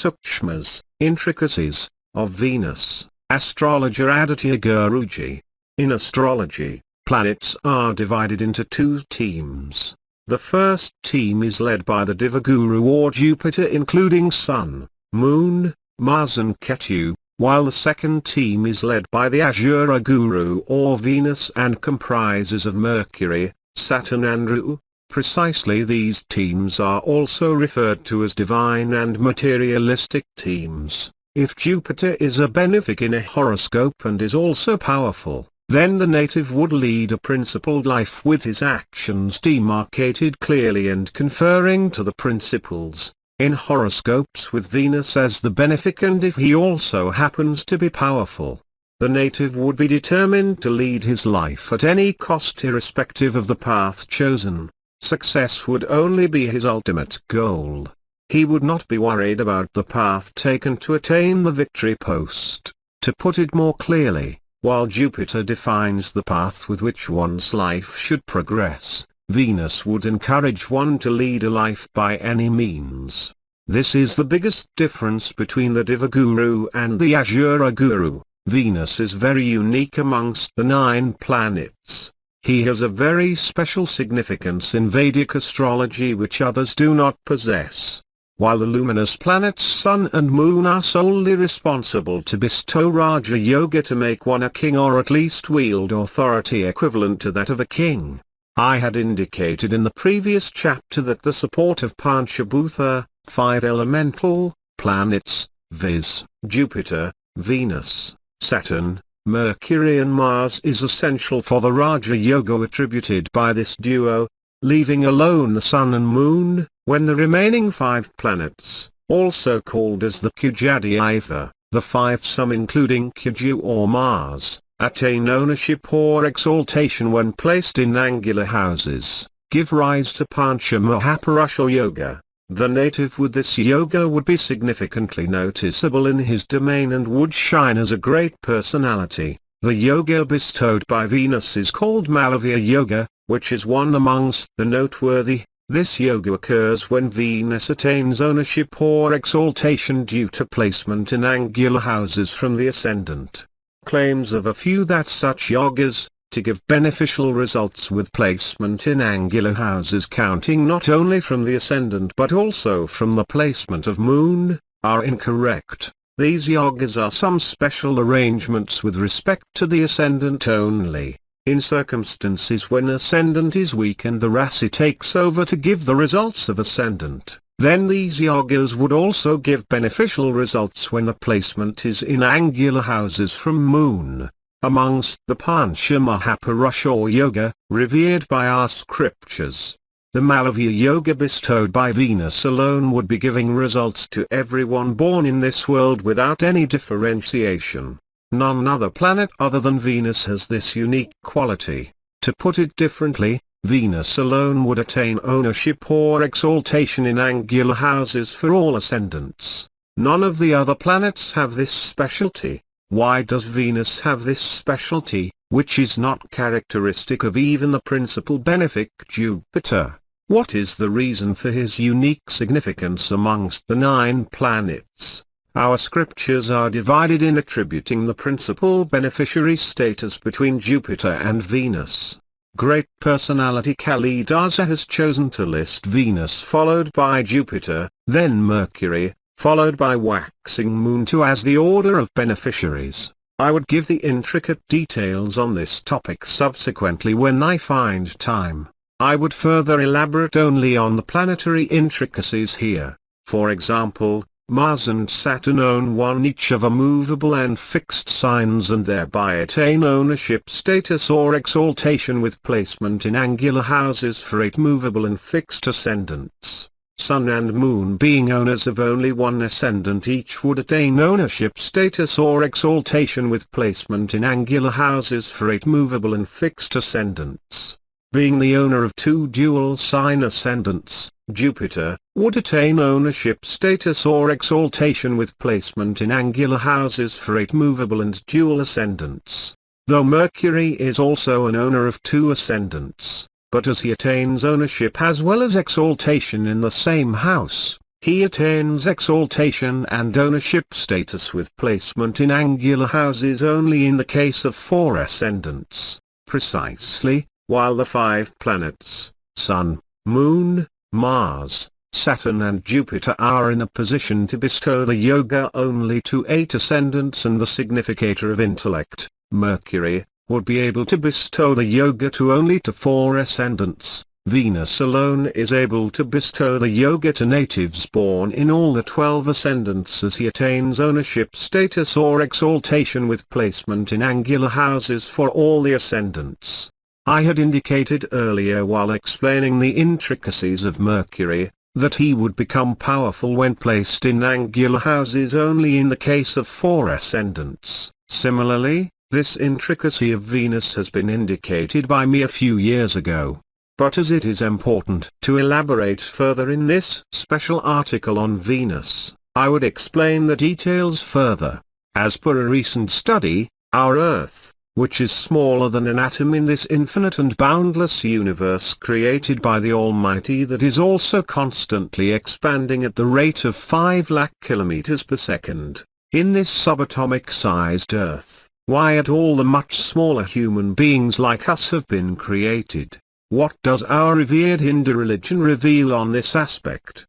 Sookshmas, Intricacies, of Venus, astrologer Aditya Guruji. In astrology, planets are divided into two teams. The first team is led by the Divaguru or Jupiter including Sun, Moon, Mars and Ketu, while the second team is led by the Asura Guru or Venus and comprises of Mercury, Saturn and Rahu. Precisely these teams are also referred to as divine and materialistic teams. If Jupiter is a benefic in a horoscope and is also powerful, then the native would lead a principled life with his actions demarcated clearly and conferring to the principles. In horoscopes with Venus as the benefic, and if he also happens to be powerful, the native would be determined to lead his life at any cost irrespective of the path chosen. Success would only be his ultimate goal. He would not be worried about the path taken to attain the victory post. To put it more clearly, while Jupiter defines the path with which one's life should progress, Venus would encourage one to lead a life by any means. This is the biggest difference between the Divaguru and the Asura Guru. Venus is very unique amongst the 9 planets. He has a very special significance in Vedic astrology which others do not possess. While the luminous planets Sun and Moon are solely responsible to bestow Raja Yoga to make one a king or at least wield authority equivalent to that of a king. I had indicated in the previous chapter that the support of Panchabhutha, 5 elemental planets, viz., Jupiter, Venus, Saturn, Mercury and Mars is essential for the Raja Yoga attributed by this duo, leaving alone the Sun and Moon, when the remaining 5 planets, also called as the Kujadhyaiva, the 5 some including Kuju or Mars, attain ownership or exaltation when placed in angular houses, give rise to Pancha Mahapurusha Yoga. The native with this yoga would be significantly noticeable in his domain and would shine as a great personality. The yoga bestowed by Venus is called Malavya Yoga, which is one amongst the noteworthy. This yoga occurs when Venus attains ownership or exaltation due to placement in angular houses from the ascendant. Claims of a few that such yogas, to give beneficial results with placement in angular houses counting not only from the ascendant but also from the placement of Moon, are incorrect. These yogas are some special arrangements with respect to the ascendant only. In circumstances when ascendant is weak and the Rasi takes over to give the results of ascendant, then these yogas would also give beneficial results when the placement is in angular houses from Moon. Amongst the Pancha Mahapurusha Yoga, revered by our scriptures, the Malavya Yoga bestowed by Venus alone would be giving results to everyone born in this world without any differentiation. None other planet other than Venus has this unique quality. To put it differently, Venus alone would attain ownership or exaltation in angular houses for all ascendants. None of the other planets have this specialty. Why does Venus have this specialty, which is not characteristic of even the principal benefic Jupiter? What is the reason for his unique significance amongst the 9 planets? Our scriptures are divided in attributing the principal beneficiary status between Jupiter and Venus. Great personality Kalidasa has chosen to list Venus followed by Jupiter, then Mercury, followed by waxing Moon too as the order of beneficiaries. I would give the intricate details on this topic subsequently when I find time. I would further elaborate only on the planetary intricacies here. For example, Mars and Saturn own one each of a movable and fixed signs and thereby attain ownership status or exaltation with placement in angular houses for 8 movable and fixed ascendants. Sun and Moon being owners of only one ascendant each would attain ownership status or exaltation with placement in angular houses for 8 movable and fixed ascendants. Being the owner of 2 dual sign ascendants, Jupiter would attain ownership status or exaltation with placement in angular houses for 8 movable and dual ascendants. Though Mercury is also an owner of 2 ascendants, but as he attains ownership as well as exaltation in the same house, he attains exaltation and ownership status with placement in angular houses only in the case of 4 ascendants, precisely, while the 5 planets, Sun, Moon, Mars, Saturn and Jupiter are in a position to bestow the yoga only to 8 ascendants, and the significator of intellect, Mercury, would be able to bestow the yoga to only 4 ascendants. Venus alone is able to bestow the yoga to natives born in all the 12 ascendants as he attains ownership status or exaltation with placement in angular houses for all the ascendants. I had indicated earlier while explaining the intricacies of Mercury, that he would become powerful when placed in angular houses only in the case of 4 ascendants. Similarly, this intricacy of Venus has been indicated by me a few years ago. But as it is important to elaborate further in this special article on Venus, I would explain the details further. As per a recent study, our Earth, which is smaller than an atom in this infinite and boundless universe created by the Almighty that is also constantly expanding at the rate of 5 lakh kilometers per second, in this subatomic-sized Earth, why at all the much smaller human beings like us have been created. What does our revered Hindu religion reveal on this aspect?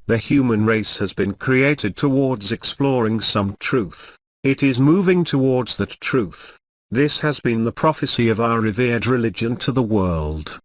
The human race has been created towards exploring some truth. It is moving towards that truth. This has been the prophecy of our revered religion to the world.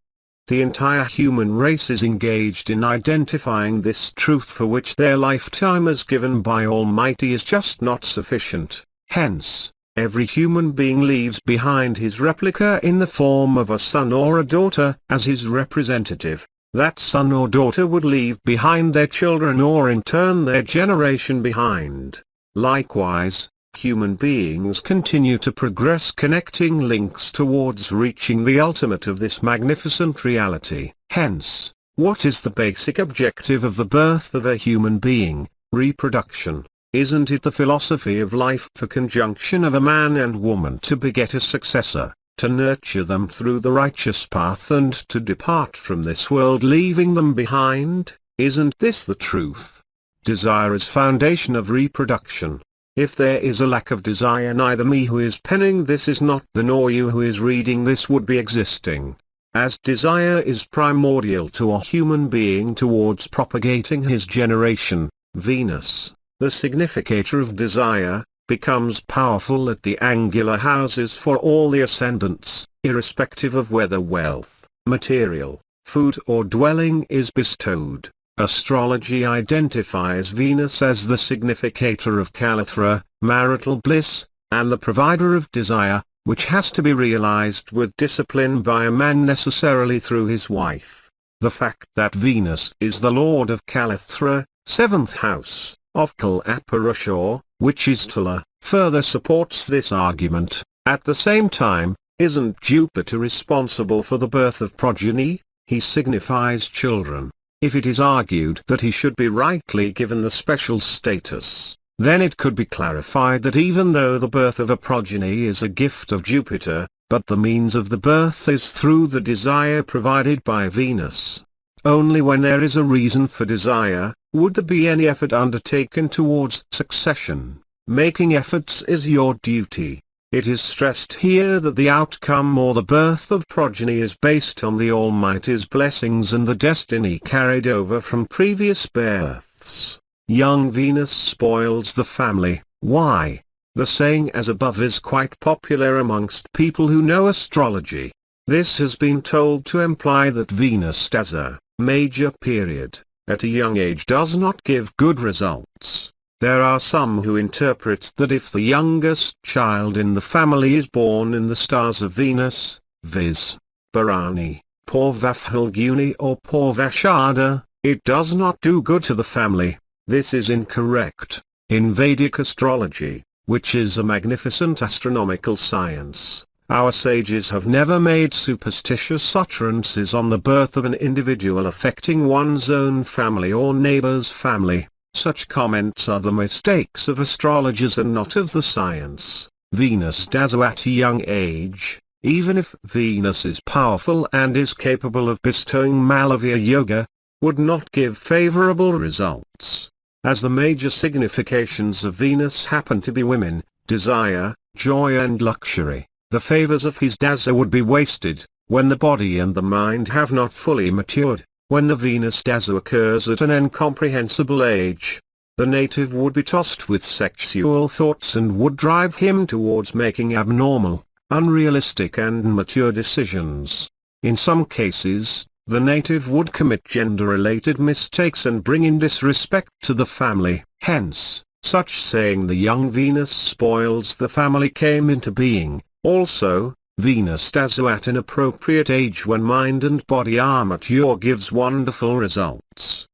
The entire human race is engaged in identifying this truth, for which their lifetime as given by Almighty is just not sufficient. Hence, every human being leaves behind his replica in the form of a son or a daughter as his representative. That son or daughter would leave behind their children or in turn their generation behind. Likewise, human beings continue to progress, connecting links towards reaching the ultimate of this magnificent reality. Hence, what is the basic objective of the birth of a human being? Reproduction. Isn't it the philosophy of life for conjunction of a man and woman to beget a successor, to nurture them through the righteous path and to depart from this world leaving them behind? Isn't this the truth? Desire is foundation of reproduction. If there is a lack of desire, neither me who is penning this is not the nor you who is reading this would be existing. As desire is primordial to a human being towards propagating his generation, Venus, the significator of desire, becomes powerful at the angular houses for all the ascendants, irrespective of whether wealth, material, food or dwelling is bestowed. Astrology identifies Venus as the significator of Kalatra, marital bliss, and the provider of desire, which has to be realized with discipline by a man necessarily through his wife. The fact that Venus is the lord of Kalatra, 7th house, of Kalapurusha, which is Tula, further supports this argument. At the same time, isn't Jupiter responsible for the birth of progeny? He signifies children. If it is argued that he should be rightly given the special status, then it could be clarified that even though the birth of a progeny is a gift of Jupiter, but the means of the birth is through the desire provided by Venus. Only when there is a reason for desire, would there be any effort undertaken towards succession. Making efforts is your duty. It is stressed here that the outcome or the birth of progeny is based on the Almighty's blessings and the destiny carried over from previous births. Young Venus spoils the family. Why? The saying as above is quite popular amongst people who know astrology. This has been told to imply that Venus as a major period, at a young age does not give good results. There are some who interpret that if the youngest child in the family is born in the stars of Venus, viz. Bharani, Purva Phalguni or Purvashada, it does not do good to the family. This is incorrect. In Vedic astrology, which is a magnificent astronomical science, our sages have never made superstitious utterances on the birth of an individual affecting one's own family or neighbor's family. Such comments are the mistakes of astrologers and not of the science. Venus does at a young age. Even if Venus is powerful and is capable of bestowing Malavya Yoga, would not give favorable results. As the major significations of Venus happen to be women, desire, joy and luxury, the favors of his Dasa would be wasted, when the body and the mind have not fully matured. When the Venus Dasa occurs at an incomprehensible age, the native would be tossed with sexual thoughts and would drive him towards making abnormal, unrealistic and immature decisions. In some cases, the native would commit gender-related mistakes and bring in disrespect to the family. Hence, such saying the young Venus spoils the family came into being. Also, Venus Dasa at an appropriate age when mind and body are mature gives wonderful results.